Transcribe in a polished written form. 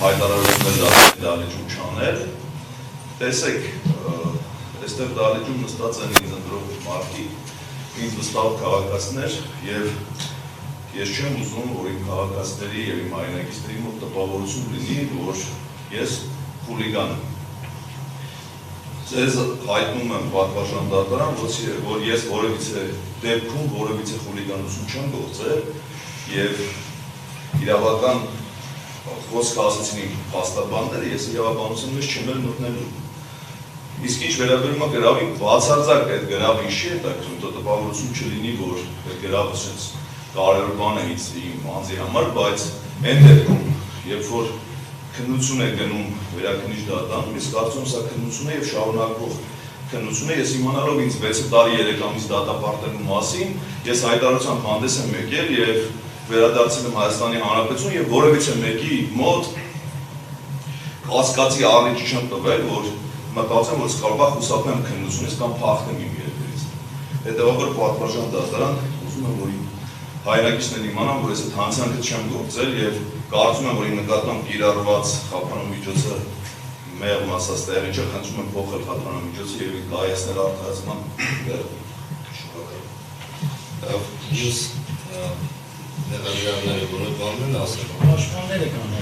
հայտարարում դահլիճում չանել, տեսեք, այստեղ դահլիճում նստած են ինձ ընտրող մարդիկ, ինձ վստահ քաղաքացիներ և ես չեմ ուզում, որ իմ քաղաքացիների և իմ հայրենակիցների մոտ տպավորություն լինի, որ ես խուլիգան եմ։ Ձեզ հայտնում եմ պատվարժան դատարան, որ ես որևիցե դեպքում որևիցե խուլիգանություն չեմ գործել և իրավական խոսք ասեցին իմ փաստաբանները, ես իրավաբանության մեջ չեմ էլ մտնելու։ Իսկ ինչ վերաբերում է գրավին, բացարձակ այդ գրավը ինչի է հետաքրքրում, տպավորություն չլինի, որ այդ գրավը կարևոր բան է իմ անձի համար, բայց այն դեպքում, երբ որ քննություն է գնում վերաքննիչ դատարանում, ես կարծում եմ սա քննություն է և շարունակվող քննություն է, ես իմանալով ինձ 6 տարի 3 ամիս դատապարտելու մասին, ես հայտարարությամբ հանդես եմ եկել և վերադարձել եմ Հայաստանի Հանրապետություն և որևիցե մեկի մոտ կասկածի առիթ չեմ տվել, որ մտածեմ, որ կարող է խուսափեմ քննությունից կամ փախնեմ իմ երկրից։ Հետևաբար պատվարժան դատարան ուզում եմ, որ իմ հայրենակիցներն իմանան, որ ես այդ հանցանքը չեմ գործել և կարծում եմ, որ իմ նկատմամբ կիրառված խափանամիջոցը մեղմ ասած տեղի չէ, խնդրում եմ փոխել խափանամիջոցը և կայացնել արդարացման Մյուս նեղագրանները որոք բանն են ասել։ Պաշտպանները կան